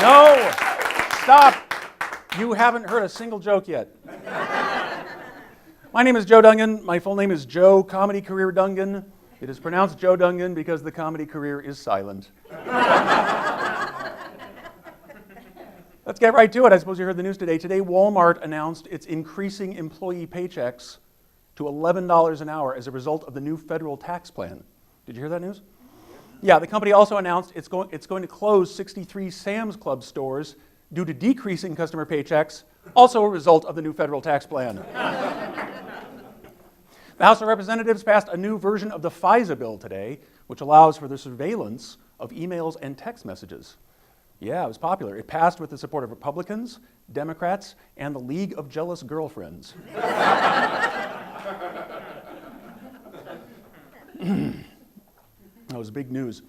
No! Stop! You haven't heard a single joke yet. My name is Joe Dungan. My full name is Joe Comedy Career Dungan. It is pronounced Joe Dungan because the comedy career is silent. Let's get right to it. I suppose you heard the news today. Today, Walmart announced it's increasing employee paychecks to $11 an hour as a result of the new federal tax plan. Did you hear that news? Yeah, the company also announced it's going to close 63 Sam's Club stores due to decreasing customer paychecks, also a result of the new federal tax plan. The House of Representatives passed a new version of the FISA bill today, which allows for the surveillance of emails and text messages. Yeah, it was popular. It passed with the support of Republicans, Democrats, and the League of Jealous Girlfriends. That was big news.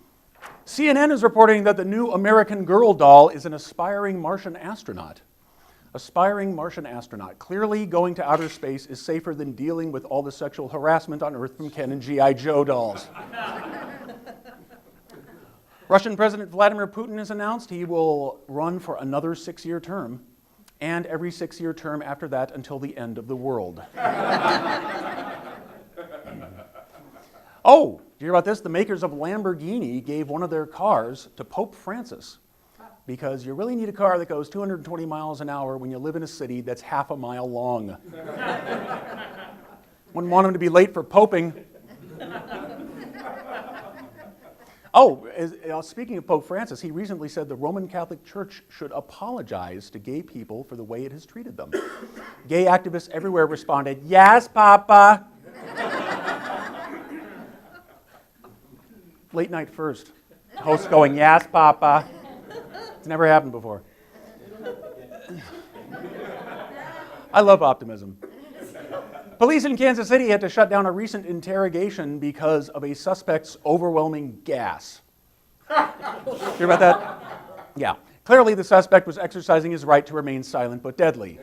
CNN is reporting that the new American Girl doll is an aspiring Martian astronaut. Aspiring Martian astronaut. Clearly, going to outer space is safer than dealing with all the sexual harassment on Earth from Ken and G.I. Joe dolls. Russian President Vladimir Putin has announced he will run for another 6-year term, and every 6-year term after that until the end of the world. Oh, did you hear about this? The makers of Lamborghini gave one of their cars to Pope Francis because you really need a car that goes 220 miles an hour when you live in a city that's half a mile long. Wouldn't want him to be late for poping. Oh, speaking of Pope Francis, he recently said the Roman Catholic Church should apologize to gay people for the way it has treated them. Gay activists everywhere responded, "Yes, Papa." Late night first. Host going, "Yes, Papa." It's never happened before. I love optimism. Police in Kansas City had to shut down a recent interrogation because of a suspect's overwhelming gas. Hear about that? Yeah. Clearly, the suspect was exercising his right to remain silent but deadly.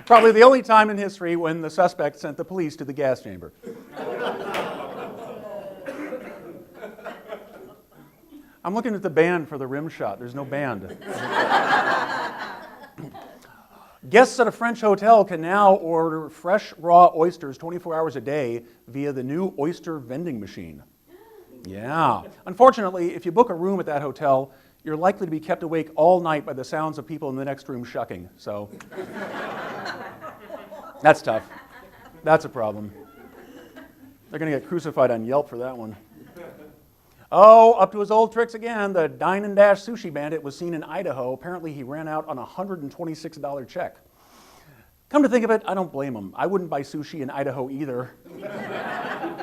Probably the only time in history when the suspect sent the police to the gas chamber. I'm looking at the band for the rim shot. There's no band. Guests at a French hotel can now order fresh, raw oysters 24 hours a day via the new oyster vending machine. Yeah. Unfortunately, if you book a room at that hotel, you're likely to be kept awake all night by the sounds of people in the next room shucking. So that's tough. That's a problem. They're going to get crucified on Yelp for that one. Oh, up to his old tricks again. The Dine and Dash sushi bandit was seen in Idaho. Apparently, he ran out on a $126 check. Come to think of it, I don't blame him. I wouldn't buy sushi in Idaho either. I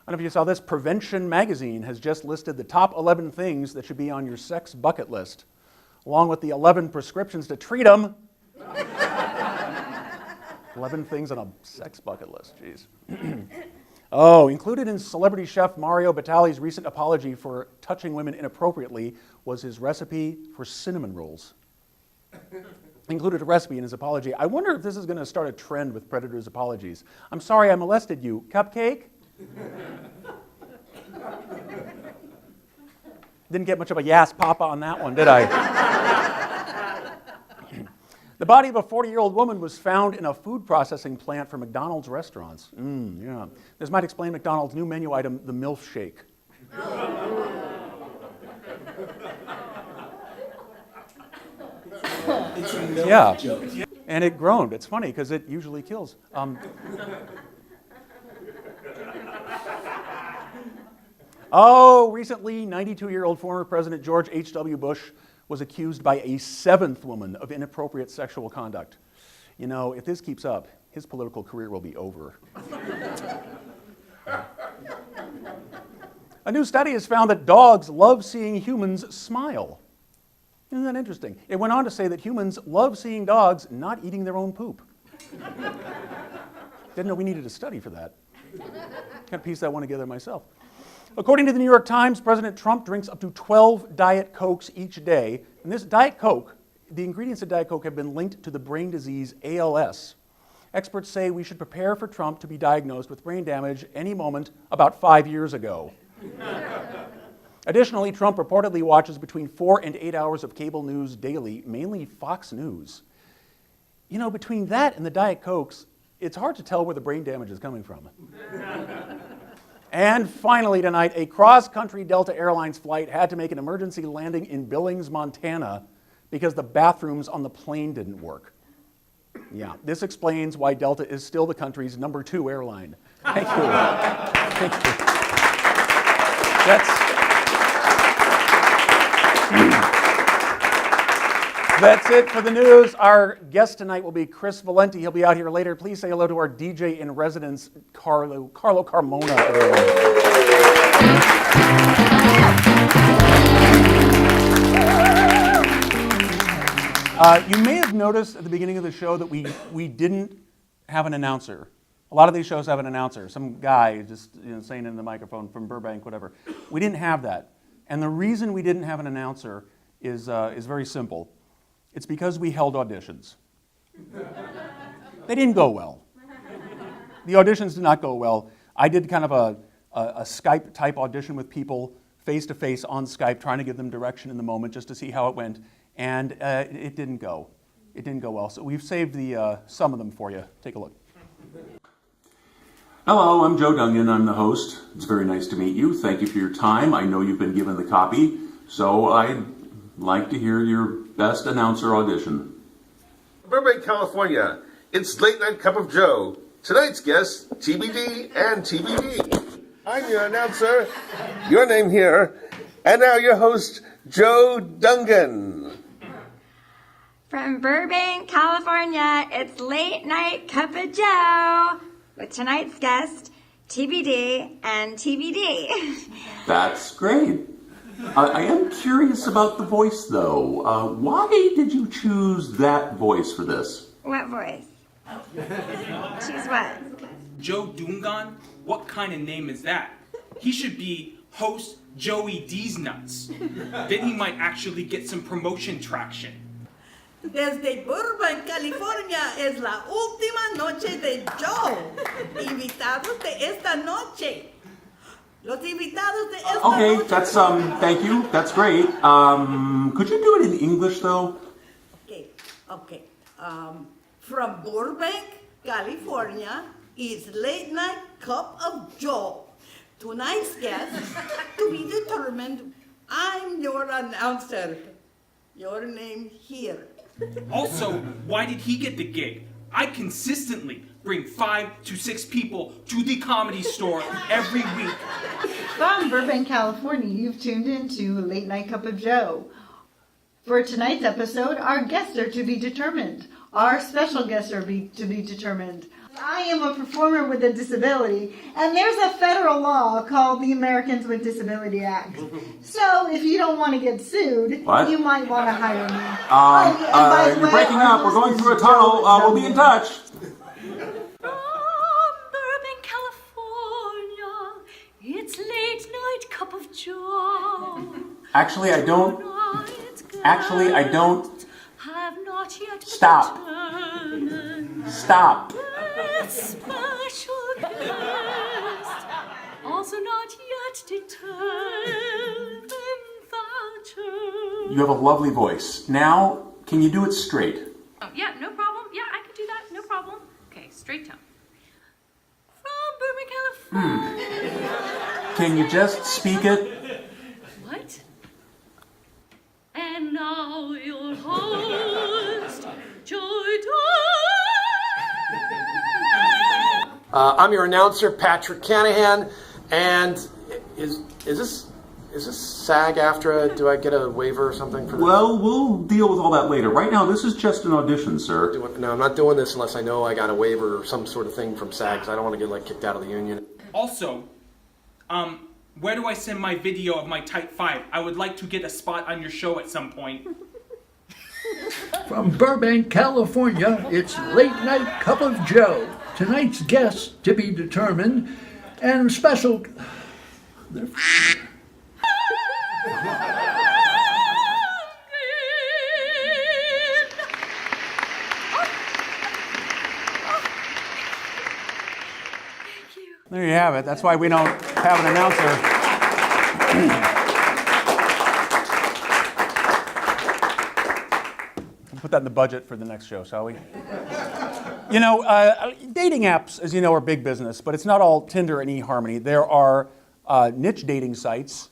don't know if you saw this. Prevention magazine has just listed the top 11 things that should be on your sex bucket list, along with the 11 prescriptions to treat them. 11 things on a sex bucket list, jeez. Oh, included in celebrity chef Mario Batali's recent apology for touching women inappropriately was his recipe for cinnamon rolls. Included a recipe in his apology. I wonder if this is going to start a trend with predators' apologies. "I'm sorry I molested you. Cupcake?" Didn't get much of a "yes, Papa" on that one, did I? The body of a 40-year-old woman was found in a food processing plant for McDonald's restaurants. Yeah. This might explain McDonald's new menu item, the MILF Shake. It's a MILF Yeah. joke. And it groaned. It's funny because it usually kills. Recently, 92-year-old former President George H.W. Bush was accused by a 7th woman of inappropriate sexual conduct. You know, if this keeps up, his political career will be over. A new study has found that dogs love seeing humans smile. Isn't that interesting? It went on to say that humans love seeing dogs not eating their own poop. Didn't know we needed a study for that. Kind of piece that one together myself. According to the New York Times, President Trump drinks up to 12 Diet Cokes each day. And this Diet Coke, the ingredients of Diet Coke have been linked to the brain disease ALS. Experts say we should prepare for Trump to be diagnosed with brain damage any moment about 5 years ago. Additionally, Trump reportedly watches between 4 and 8 hours of cable news daily, mainly Fox News. You know, between that and the Diet Cokes, it's hard to tell where the brain damage is coming from. And finally tonight, a cross-country Delta Airlines flight had to make an emergency landing in Billings, Montana, because the bathrooms on the plane didn't work. Yeah, this explains why Delta is still the country's #2 airline. Thank you. Thank you. That's it for the news. Our guest tonight will be Chris Valenti. He'll be out here later. Please say hello to our DJ in residence, Carlo Carmona, everyone. You may have noticed at the beginning of the show that we didn't have an announcer. A lot of these shows have an announcer, some guy just saying in the microphone from Burbank, whatever. We didn't have that. And the reason we didn't have an announcer is very simple. It's because we held auditions. They didn't go well. The auditions did not go well. I did kind of a Skype-type audition with people, face-to-face on Skype, trying to give them direction in the moment just to see how it went. And it didn't go. It didn't go well. So we've saved some of them for you. Take a look. Hello, I'm Joe Dungan. I'm the host. It's very nice to meet you. Thank you for your time. I know you've been given the copy, so I'd like to hear your best announcer audition. Burbank, California. It's Late Night Cup of Joe. Tonight's guests, TBD and TBD. I'm your announcer, your name here, and now your host, Joe Dungan. From Burbank, California, it's Late Night Cup of Joe with tonight's guest, TBD and TBD. That's great. I am curious about the voice, though. Why did you choose that voice for this? What voice? Choose what? Joe Dungan? What kind of name is that? He should be host Joey D's Nuts. Then he might actually get some promotion traction. Desde Burbank, California, es la última noche de Joe. Invitados de esta noche. Los invitados de esta noche. Okay, that's, thank you. That's great. Could you do it in English, though? Okay. From Burbank, California, it's Late Night Cup of Joe. Tonight's guest, to be determined, I'm your announcer. Your name here. Also, why did he get the gig? I consistently bring 5 to 6 people to the Comedy Store every week. From Burbank, California, you've tuned into Late Night Cup of Joe. For tonight's episode, our guests are to be determined. Our special guests are to be determined. I am a performer with a disability, and there's a federal law called the Americans with Disability Act. So if you don't want to get sued, What? You might want to hire me. You're breaking up. We're going through a tunnel. We'll be in touch. From Burbank, California, it's Late Night Cup of Joe. Actually, I don't. Have not yet Stop. determined Stop. a special guest. Also not yet determined You have a lovely voice. Now, can you do it straight? Oh, yeah, no problem. Yeah, I can do that. No problem. Okay, straight tone. From Burbank, California. Can you just speak it? What? And now your host, Joe Dungan. I'm your announcer, Patrick Canahan, and is this SAG-AFTRA? Do I get a waiver or something for this? Well, we'll deal with all that later. Right now, this is just an audition, sir. No, I'm not doing this unless I know I got a waiver or some sort of thing from SAG, because I don't want to get kicked out of the union. Also, where do I send my video of my Type 5? I would like to get a spot on your show at some point. From Burbank, California, it's Late Night Cup of Joe. Tonight's guests to be determined, and special... have it. That's why we don't have an announcer. Put that in the budget for the next show, shall we? You know, dating apps, as you know, are big business, but it's not all Tinder and eHarmony. There are niche dating sites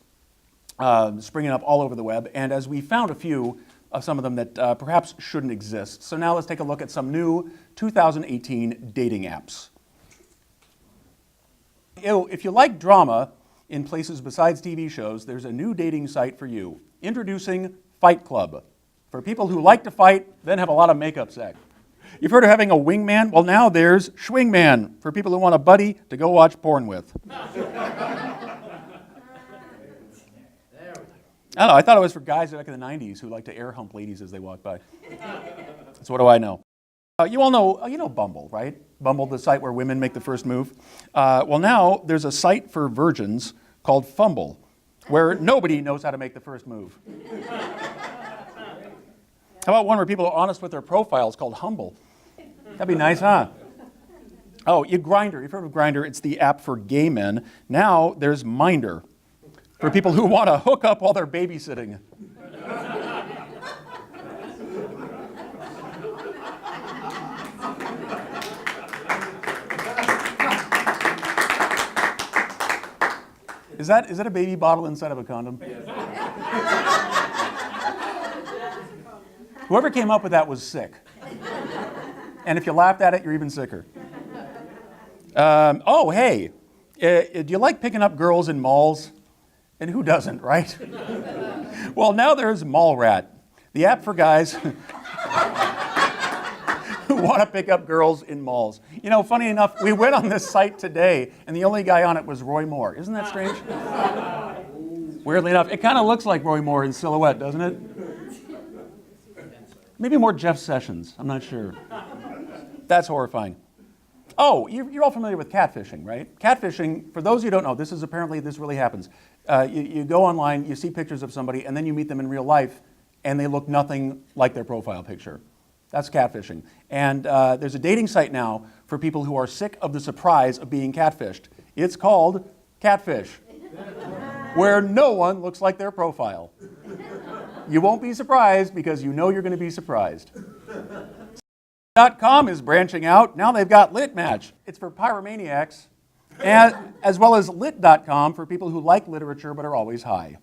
springing up all over the web, and as we found a few of some of them that perhaps shouldn't exist. So now let's take a look at some new 2018 dating apps. If you like drama in places besides TV shows, there's a new dating site for you. Introducing Fight Club. For people who like to fight, then have a lot of makeup sex. You've heard of having a wingman? Well, now there's Schwingman, for people who want a buddy to go watch porn with. I don't know, I thought it was for guys back in the 90s who like to air hump ladies as they walk by. So what do I know? You all know, you know Bumble, right? Bumble, the site where women make the first move. Well, now there's a site for virgins called Fumble, where nobody knows how to make the first move. How about one where people are honest with their profiles called Humble? That'd be nice, huh? Oh, Grindr. You've heard of Grindr. It's the app for gay men. Now there's Minder, for people who want to hook up while they're babysitting. Is that a baby bottle inside of a condom? Whoever came up with that was sick. And if you laughed at it, you're even sicker. Oh, hey, do you like picking up girls in malls? And who doesn't, right? Well, now there's Mall Rat, the app for guys who want to pick up girls in malls. You know, funny enough, we went on this site today, and the only guy on it was Roy Moore. Isn't that strange? Weirdly enough, it kind of looks like Roy Moore in silhouette, doesn't it? Maybe more Jeff Sessions. I'm not sure. That's horrifying. Oh, you're all familiar with catfishing, right? Catfishing, for those who don't know, this really happens. You go online, you see pictures of somebody, and then you meet them in real life, and they look nothing like their profile picture. That's catfishing. And there's a dating site now for people who are sick of the surprise of being catfished. It's called Catfish, where no one looks like their profile. You won't be surprised because you know you're going to be surprised. .com is branching out. Now they've got LitMatch. It's for pyromaniacs, and, as well as lit.com for people who like literature but are always high.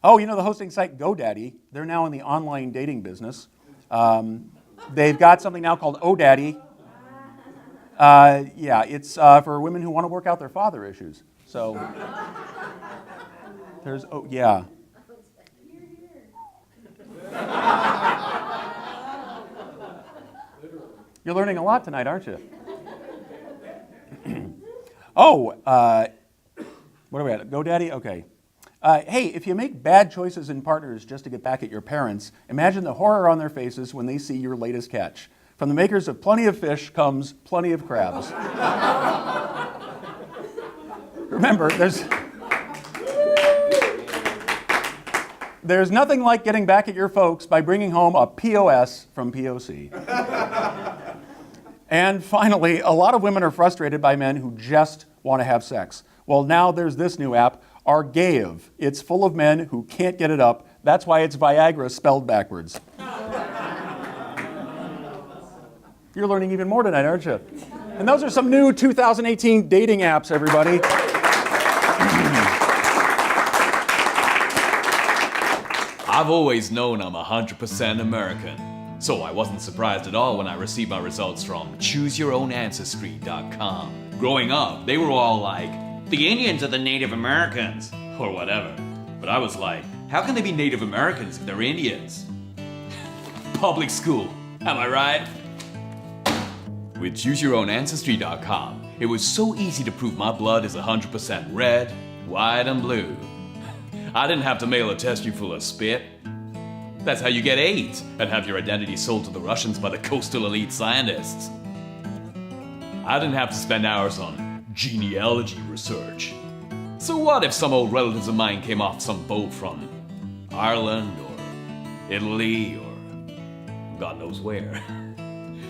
Oh, you know the hosting site GoDaddy? They're now in the online dating business. They've got something now called ODaddy. Yeah, it's for women who want to work out their father issues. So there's, oh, yeah. You're learning a lot tonight, aren't you? Oh, what are we at? GoDaddy? Okay. Hey, if you make bad choices in partners just to get back at your parents, imagine the horror on their faces when they see your latest catch. From the makers of Plenty of Fish comes Plenty of Crabs. Remember, there's nothing like getting back at your folks by bringing home a POS from POC. And finally, a lot of women are frustrated by men who just want to have sex. Well, now there's this new app, Argave. It's full of men who can't get it up. That's why it's Viagra spelled backwards. You're learning even more tonight, aren't you? And those are some new 2018 dating apps, everybody. I've always known I'm 100% American, so I wasn't surprised at all when I received my results from ChooseYourOwnAncestry.com. Growing up, they were all like, the Indians are the Native Americans, or whatever. But I was like, how can they be Native Americans if they're Indians? Public school, am I right? With ChooseYourOwnAncestry.com, it was so easy to prove my blood is 100% red, white, and blue. I didn't have to mail a test tube full of spit. That's how you get AIDS and have your identity sold to the Russians by the coastal elite scientists. I didn't have to spend hours on genealogy research. So what if some old relatives of mine came off some boat from Ireland or Italy or God knows where?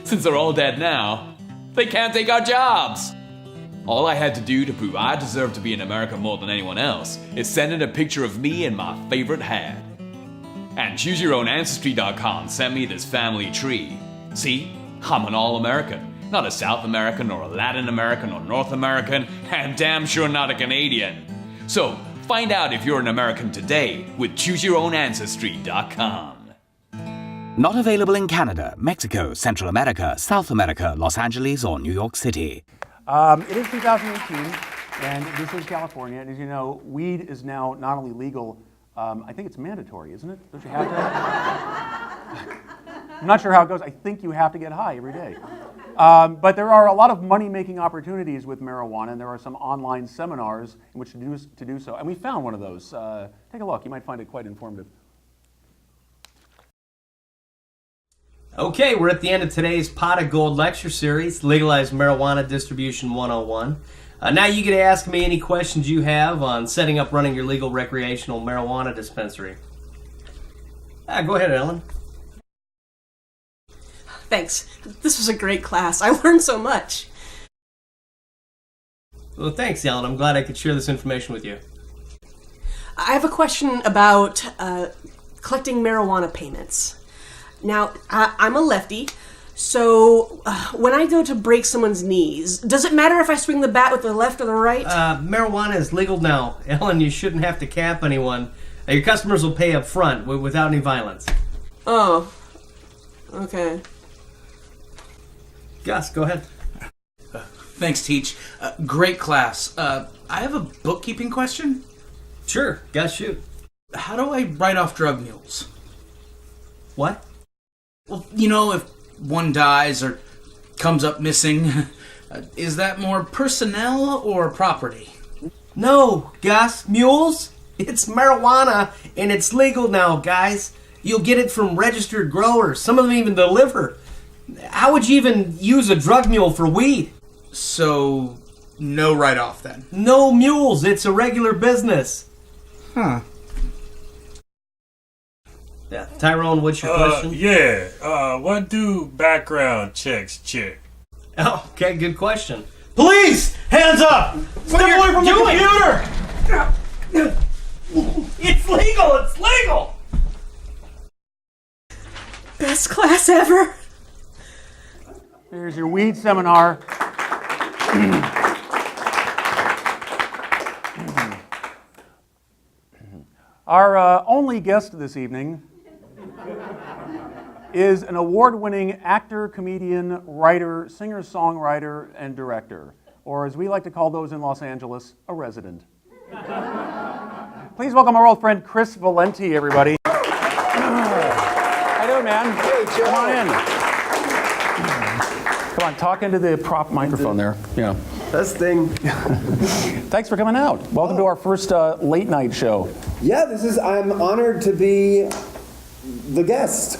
Since they're all dead now, They can't take our jobs. All I had to do to prove I deserve to be in America more than anyone else is send in a picture of me and my favorite hat. And ChooseYourOwnAncestry.com sent me this family tree. See, I'm an all-American, not a South American or a Latin American or North American, and damn sure not a Canadian. So, find out if you're an American today with ChooseYourOwnAncestry.com. Not available in Canada, Mexico, Central America, South America, Los Angeles, or New York City. It is 2018, and this is California, and as you know, weed is now not only legal, I think it's mandatory, isn't it? Don't you have to? I'm not sure how it goes. I think you have to get high every day. But there are a lot of money-making opportunities with marijuana, and there are some online seminars in which to do so. And we found one of those. Take a look. You might find it quite informative. Okay, we're at the end of today's Pot of Gold lecture series, Legalized Marijuana Distribution 101. Now you get to ask me any questions you have on setting up running your legal recreational marijuana dispensary. Go ahead, Ellen. Thanks. This was a great class. I learned so much. Well, thanks, Ellen. I'm glad I could share this information with you. I have a question about collecting marijuana payments. Now, I'm a lefty, so when I go to break someone's knees, does it matter if I swing the bat with the left or the right? Marijuana is legal now. Ellen, you shouldn't have to cap anyone. Your customers will pay up front without any violence. Oh, okay. Gus, go ahead. Thanks, Teach. Great class. I have a bookkeeping question. Sure, Gus, shoot. How do I write off drug mules? What? Well, you know, if one dies or comes up missing, is that more personnel or property? No, Gus, mules? It's marijuana, and it's legal now, guys. You'll get it from registered growers. Some of them even deliver. How would you even use a drug mule for weed? So, no write-off then? No mules. It's a regular business. Huh. Yeah, Tyrone, what's your question? What do background checks check? Oh, okay, good question. Police! Hands up! Step away from the computer! It's legal! It's legal! Best class ever. Here's your weed seminar. Our only guest this evening is an award-winning actor, comedian, writer, singer-songwriter, and director, or as we like to call those in Los Angeles, a resident. Please welcome our old friend Chris Valenti, everybody. How you doing, man? Hey, Joe. Come on in. Come on, talk into the prop microphone there. Yeah. Testing. Thanks for coming out. Welcome to our first late night show. Yeah, I'm honored to be the guest.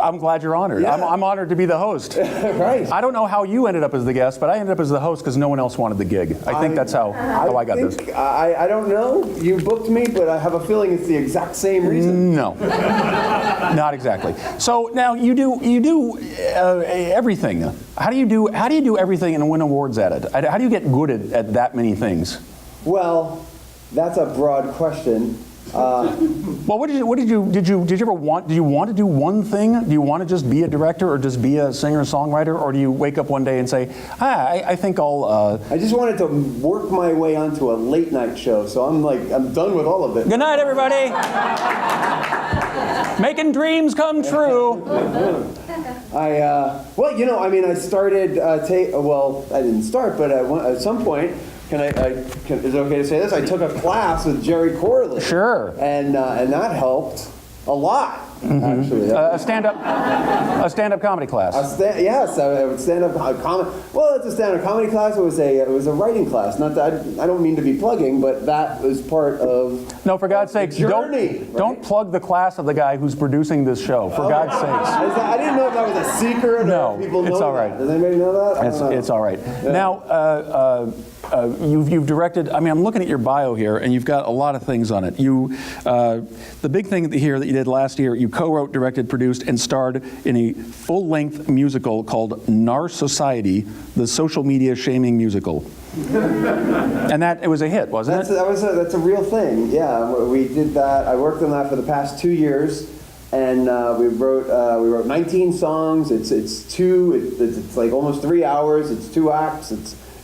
I'm glad you're honored. Yeah. I'm honored to be the host. Right. I don't know how you ended up as the guest, but I ended up as the host because no one else wanted the gig. I think that's how I got this. I don't know. You booked me, but I have a feeling it's the exact same reason. No, not exactly. So now you do everything. How do you do everything and win awards at it? How do you get good at that many things? Well, that's a broad question. Well, did you ever want to do one thing? Do you want to just be a director or just be a singer-songwriter, or do you wake up one day and say, I think I'll... I just wanted to work my way onto a late night show, so I'm done with all of it. Good night, everybody. Making dreams come true. I started, I didn't start, but at some point, is it okay to say this? I took a class with Jerry Corley. Sure. And that helped a lot, actually. A stand-up comedy class. Yes, a stand-up comedy. Well, it's a stand-up comedy class. It was a writing class. Not that I don't mean to be plugging, but that was part of. No, for God's sakes, journey, don't plug the class of the guy who's producing this show. For God's sakes. I didn't know if that was a secret. No, or people know it's all right. That. Does anybody know that? It's all right. Yeah. Now, you've directed. I mean, I'm looking at your bio here, and you've got a lot of things on it. The big thing here that you did last year, you co-wrote, directed, produced, and starred in a full-length musical called Nar Society, the social media shaming musical. And it was a hit, wasn't it? That's a real thing. Yeah, we did that. I worked on that for the past 2 years. And we wrote 19 songs. It's like almost 3 hours. It's 2 acts.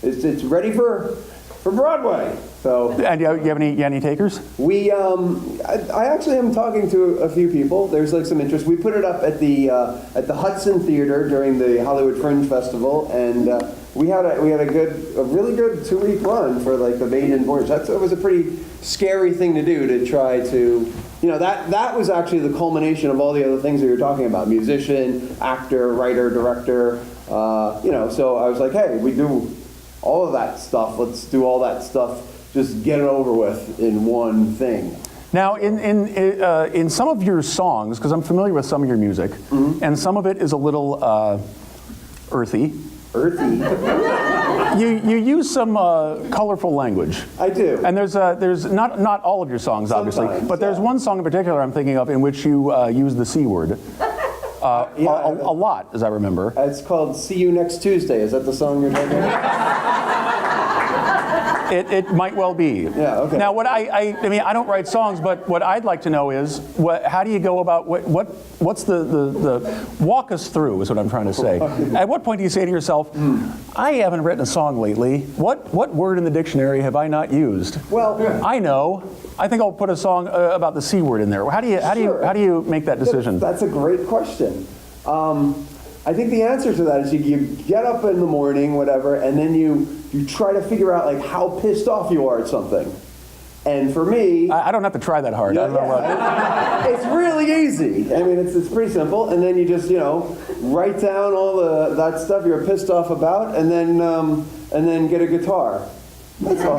It's ready for Broadway. So. And you have any takers? I actually am talking to a few people. There's like some interest. We put it up at the Hudson Theater during the Hollywood Fringe Festival, and we had a really good 2-week run for like the maiden voyage. It was a pretty scary thing to do, to try to. That was actually the culmination of all the other things that you're talking about: musician, actor, writer, director. So I was like, hey, we do all of that stuff. Let's do all that stuff. Just get it over with in one thing. Now, in some of your songs, because I'm familiar with some of your music, and some of it is a little earthy. Earthy. You use some colorful language. I do. And there's not all of your songs, obviously, but there's one song in particular I'm thinking of in which you use the C word. A lot, as I remember. It's called "See You Next Tuesday." Is that the song you're talking about? It might well be. Yeah. Okay. Now, what I mean, I don't write songs, but what I'd like to know is, how do you go about what's the walk us through is what I'm trying to say. At what point do you say to yourself, I haven't written a song lately. What word in the dictionary have I not used? Well, I know. I think I'll put a song about the C word in there. How do you make that decision? That's a great question. I think the answer to that is you get up in the morning, whatever, and then you try to figure out like how pissed off you are at something. And for me, I don't have to try that hard. I don't know what. It's really easy. I mean, it's pretty simple. And then you just write down all that stuff you're pissed off about, and then get a guitar. That's all.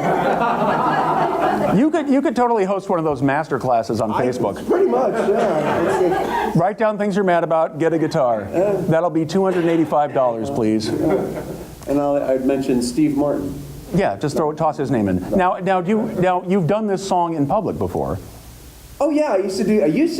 You could totally host one of those master classes on Facebook. Pretty much, yeah. Write down things you're mad about, get a guitar. That'll be $285, please. And I'd mention Steve Martin. Yeah, just toss his name in. Now you've done this song in public before. Oh yeah, I used to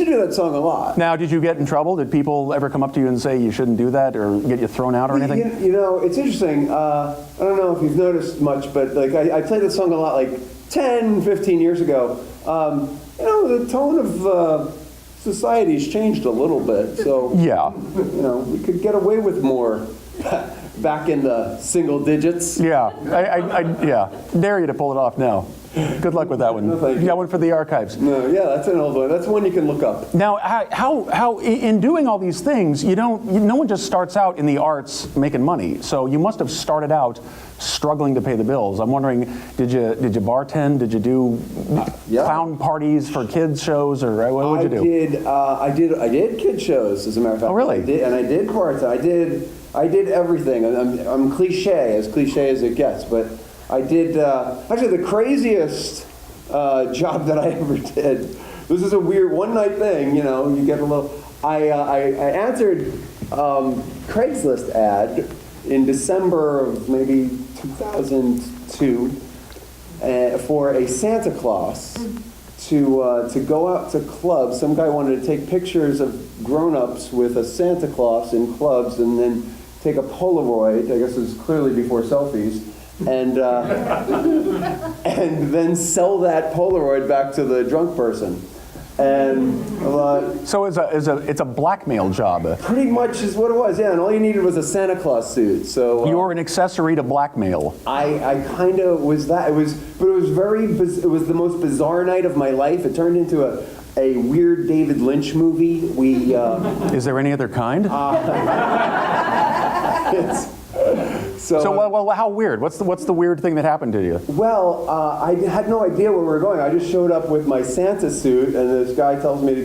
do that song a lot. Now, did you get in trouble? Did people ever come up to you and say you shouldn't do that, or get you thrown out or anything? It's interesting. I don't know if you've noticed much, but like I played that song a lot, like 10, 15 years ago. The tone of society's changed a little bit, so yeah, we could get away with more back in the single digits. Yeah, I dare you to pull it off now. Good luck with that one. No, thank you. Got one for the archives. No, yeah, that's an old one. That's one you can look up. Now, how in doing all these things, no one just starts out in the arts making money. So you must have started out struggling to pay the bills. I'm wondering, did you bartend? Did you do clown parties for kids shows, or what did you do? I did kid shows, as a matter of fact. Oh, really? I did bartend. I did everything. I'm cliche as it gets, but I did, actually the craziest job that I ever did, this is a weird one-night thing, you get a little, I answered Craigslist ad in December of maybe 2002 for a Santa Claus to go out to clubs. Some guy wanted to take pictures of grown-ups with a Santa Claus in clubs and then take a Polaroid, I guess it was clearly before selfies, and then sell that Polaroid back to the drunk person. And so it's a blackmail job. Pretty much is what it was, yeah. And all you needed was a Santa Claus suit. So you were an accessory to blackmail. I kind of was that. It was the most bizarre night of my life. It turned into a weird David Lynch movie. Is there any other kind? So how weird? What's the weird thing that happened to you? Well, I had no idea where we were going. I just showed up with my Santa suit, and this guy tells me to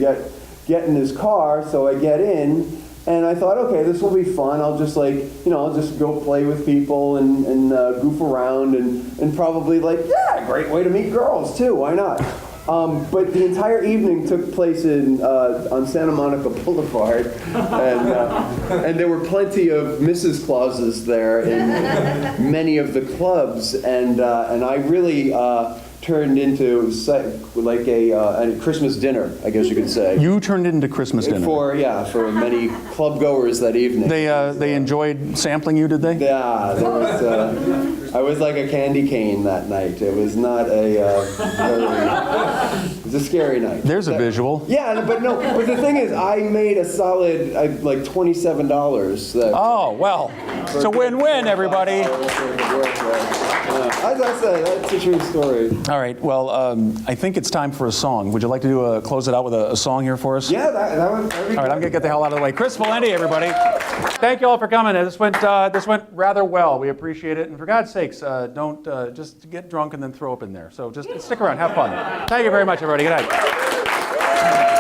get in his car. So I get in, and I thought, okay, this will be fun. I'll just I'll just go play with people and goof around and probably great way to meet girls too. Why not? But the entire evening took place on Santa Monica Boulevard, and there were plenty of Mrs. Clauses there in many of the clubs, and I really turned into like a Christmas dinner, I guess you could say. You turned it into Christmas dinner. For many club goers that evening. They enjoyed sampling you, did they? Yeah, there was, I was like a candy cane that night. It was not it was a scary night. There's a visual. Yeah, but the thing is, I made a solid like $27. Oh, well, it's a win-win, everybody. As I said, that's a true story. All right, well, I think it's time for a song. Would you like to close it out with a song here for us? Yeah, that would be All right, I'm going to get the hell out of the way. Chris Valenti, everybody. Thank you all for coming. This went rather well. We appreciate it. And for God's sakes, don't just get drunk and then throw up in there. So just stick around. Have fun. Thank you very much, everybody. Good night.